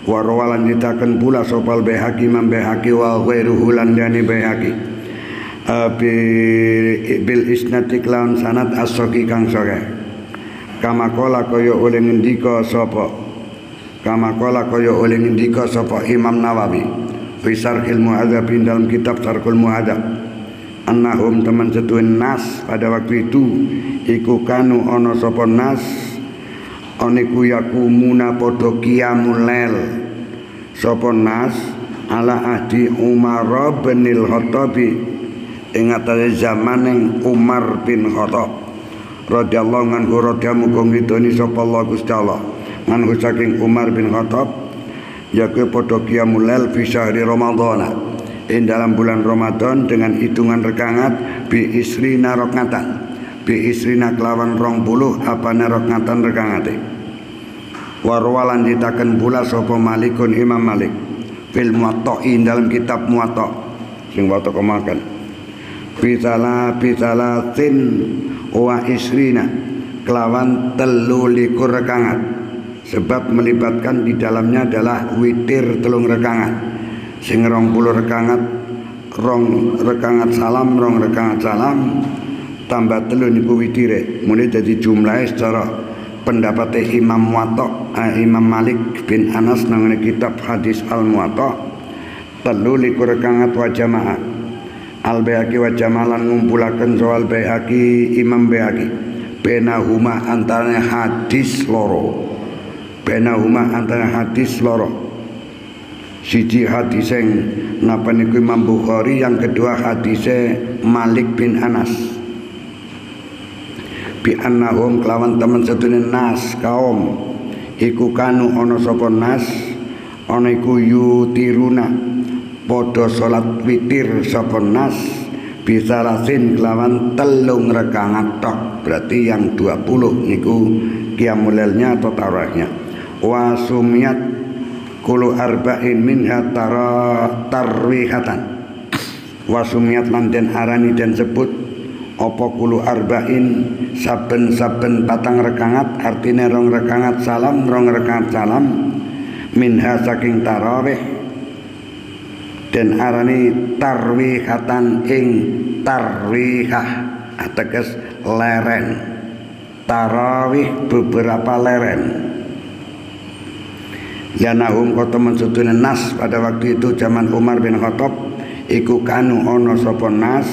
Wa rawalan nyitaken pula sapa al-Baihaqi Imam Baihaqi wa ghairuhu lan dani Baihaqi. Bil isnad lawan sanad as-saqi kang sahih. Kama kala kaya oleh ngendika sapa Imam Nawawi fi Syarhil Muhadzab dalam kitab Syarhul Muhadzab annahum teman setuin nas pada waktu itu iku kanu ana sapa nas oniku yakumuna padha qiyamul lail sapa nas ala ahdi Umar bin Khattab ing atase zamaning Umar bin Khattab radhiyallahu anhu radhiyallahu ridhoni sapa Allah Gusti Allah anhu saking Umar bin Khattab yaitu padha qiyamul lail fi syahri Ramadhan in dalam bulan Ramadan dengan hitungan rekangat bi isrina rakaatan bi isrina kelawan 20 apane rakaatan rekangate warwalan ditaken pula sapa Malikun Imam Malik fil Muwatta'in dalam kitab Muwatta' sing waca kemakan bisalatin wa isrina kelawan 23 rekangat sebab melibatkan di dalamnya adalah witir 3 rekangat sing 20 rekangat salam tambah 3 niku witire mune dadi jumlahe secara pendapat Imam Muwatta Imam Malik bin Anas nang kitab hadis al-Muwatta 23 rekangat wa jamaah al-Baihaqi wa jamalan ngumpulaken soal Baihaqi Imam Baihaqi benahuma antara hadis loro siji hadis yang napa niku Imam Bukhari, yang kedua hadisnya Malik bin Anas bi annahum kelawan temen setune nas kaum iku kanu ana sapa nas ana iku yutiruna padha salat witir sapa nas bisalasin kelawan 3 rekangat tok, berarti yang 20 niku qiyamul lailnya atau tarawihnya. Wa sumiyat kulu arba'in minha tarwihatan wa sumiyat lan den arani den sebut apa kulu arba'in saben-saben 4 rekangat artinya 2 rekangat salam minha saking tarawih den arani tarwihatan ing tarwihah ateges leren tarawih beberapa leren. Yanahum kota mensutunan nas pada waktu itu zaman Umar bin Khattab iku kanu ono sapa nas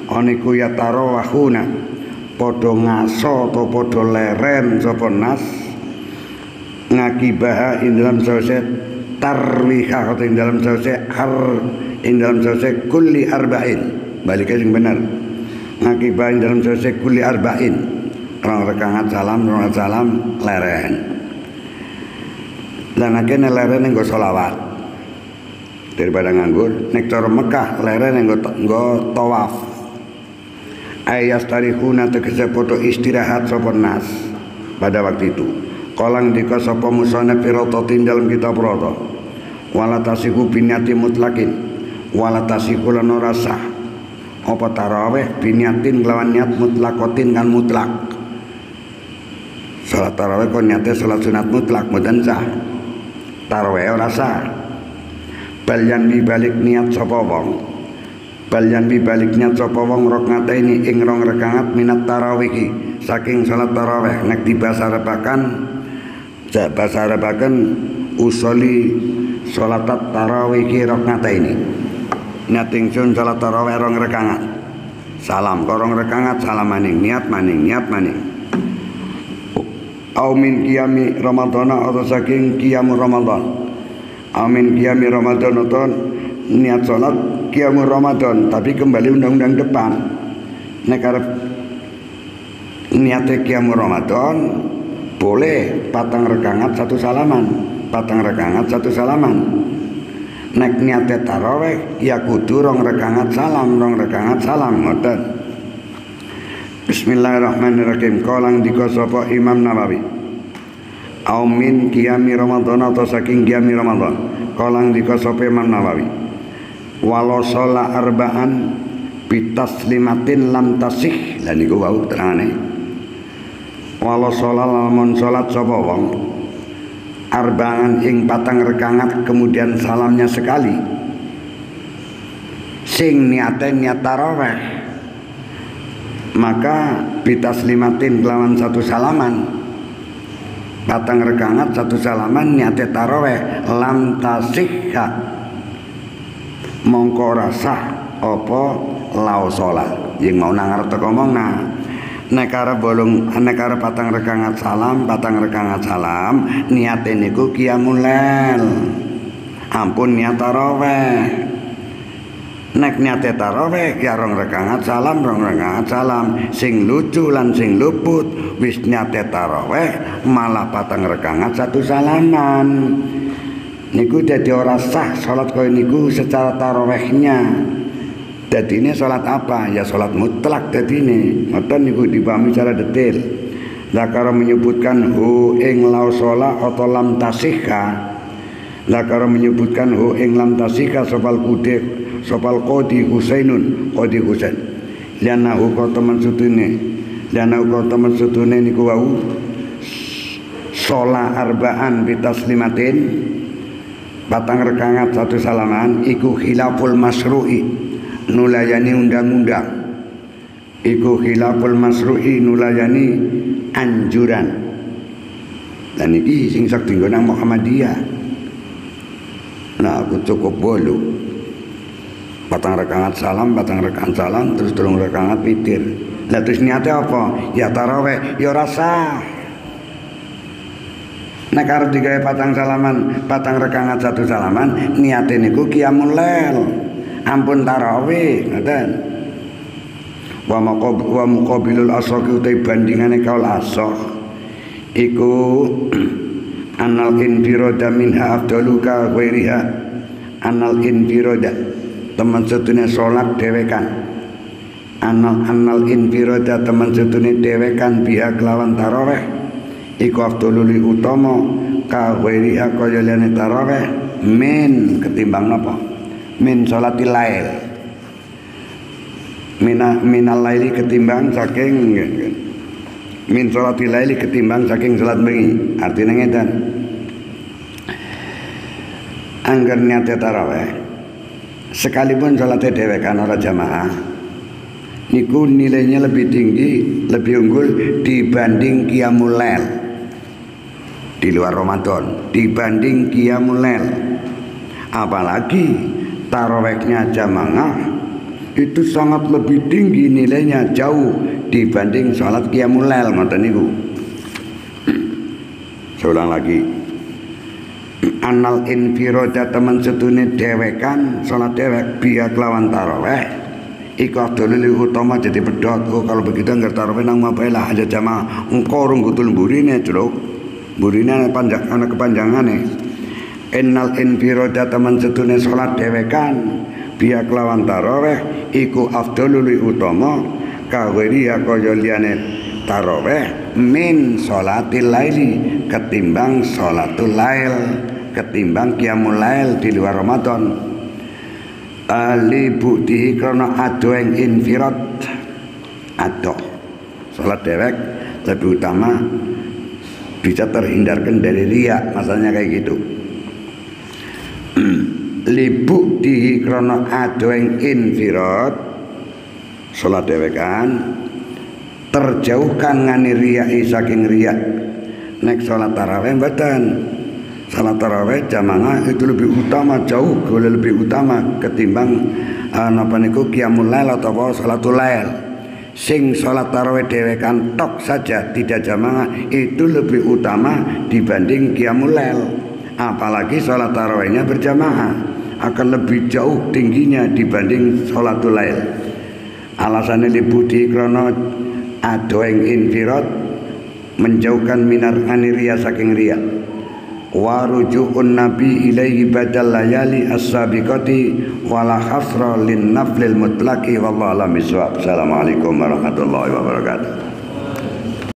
oniku ya tarawahuna padha ngaso atau padha leren sapa nas ngakibaha ing dalam sause tarwihah atau ing dalam sause kulli arba'in balik sing bener ngakibah ing dalam sause kulli arba'in rong rakaat salam leren. Lan akene leren nggo selawat daripada nganggur. Nek cara Mekah leren nggo tawaf. Ayas tarihuna tegese foto istirahat sapa nas pada waktu itu. Kolang dika sapa musana pirototin dalam kitab roto. Wala tasiku binyati mutlakin. Wala tasiku lan ora sah. Apa tarawih binyatin lawan niat mutlakotin kan mutlak. Salat tarawih kon niate salat sunat mutlak mboten sah. Tarawih ora sah. Balyan balik niat sapa wong. Balyan balik niat sapa wong rakaataini ing rong rakaat minat tarawih saking salat tarawih nek dibasarabakan usoli salat tarawih rakaataini. Niat ingsun salat tarawih rong rakaat. Salam korong rakaat salam maning niat maning. Amin qiyami Ramadan atau saking qiyam Ramadan. Amin qiyami Ramadan atau niat salat qiyam Ramadan tapi kembali undang-undang depan. Nek arep niate qiyam Ramadan boleh patang rakaat satu salaman. Nek niate tarawih ya kudu rong rakaat salam ngoten. Bismillahirrahmanirrahim. Kolang dika sapa Imam Nawawi. Amin qiyami Ramadan atau saking qiyami Ramadan. Kolang dika sapa Imam Nawawi. Walau sholat arba'an bitaslimatin lam tasih. Lah niku wau terangane. Walau sholat lamun sholat sapa wong arba'an ing patang rakaat kemudian salamnya sekali. Sing niate niat tarawih maka bitaslimatin kelawan satu salaman patang rakaat satu salaman niate tarawih lam tasihha mongko rasah apa lau salat yang mau nang arep ngomong nek arep patang rakaat salam niate niku qiyamul lail ampun niat tarawih. Nek niate tarawih ya rong rakaat salam sing lucu lan sing luput wis niate tarawih malah patang rakaat satu salaman niku dadi ora sah salat koyo niku secara tarawihnya. Dadi ini salat apa? Ya salat mutlak dadine. Ngoten niku dipahami secara detail. Zakara menyebutkan hu ing lau sholat atau lam tasihha. Zakara menyebutkan hu ing lam tasihha sopal qadi Husainun qadi Husain liana uko teman sutune niku wau sholat arba'an bitaslimatin patang rakaat satu salaman iku khilaful masru'i nulayani undang-undang anjuran dan iki sing sak dinggo nang Muhammadiyah. Nah aku cukup bolu patang rakaat salam terus 3 rakaat witir. Lah terus niatnya apa? Ya tarawih ya rasa. Nek arep digawe patang rakaat satu salaman niate niku qiyamul lail. Ampun tarawih ngoten. Wa muqabilul asaq utai bandingane kaul asaq iku anal infirada minha afdaluka ghairiha. Anal infirada teman setune sholat dewekan anal infirada teman setune dewekan biha kelawan tarawih iku afdaluli utama ka ghairiha kaya liyane tarawih min ketimbang napa min sholatil lail minal laili ketimbang saking min sholatil laili ketimbang saking salat bengi. Artinya ngeten angger niate tarawih sekalipun sholatnya dewekan ora jamaah niku nilainya lebih tinggi, lebih unggul dibanding qiyamul lail di luar Ramadan, dibanding qiyamul lail. Apalagi tarawihnya jamaah itu sangat lebih tinggi nilainya, jauh dibanding salat qiyamul lail. Ngoten niku. Saya ulang lagi. Anal infiroda teman setune dewekan salat dewek biya kelawan tarawih iku afdhalul utama jadi pedhot. Oh, kalau begitu nggak tarawih nang mabalah aja jamaah engko urung gutul mburine Truk. Mburine panjang ana kepanjangane. Innal infiroda teman setune salat dewekan biya kelawan tarawih iku afdhalul utama kawiriya kaya liyane tarawih min sholatil laili ketimbang sholatul lail, ketimbang qiyamul lail di luar Ramadan. Ali bukti karena ado yang infirat, ado salat dewek lebih utama, bisa terhindarkan dari riya, masalahnya kayak gitu. Libuk di karena ado yang infirat salat dewekan terjauhkan ngani riya saking riya. Nek salat tarawih mboten. Salat tarawih jamaah itu lebih utama, jauh lebih utama ketimbang napa niku qiyamul lail atau salatul lail. Sing salat tarawih dhewekan tok saja tidak jamaah itu lebih utama dibanding qiyamul lail. Apalagi salat tarawihnya berjamaah akan lebih jauh tingginya dibanding salatul lail. Alasannya libudi krono adoeng infirat menjauhkan minar aniria saking riya. Wa ruju'un nabi ilaihi badal layali as-sabiqati wala hasra lin naflil mutlaqi wallahu a'lam bissawab. Assalamualaikum warahmatullahi wabarakatuh.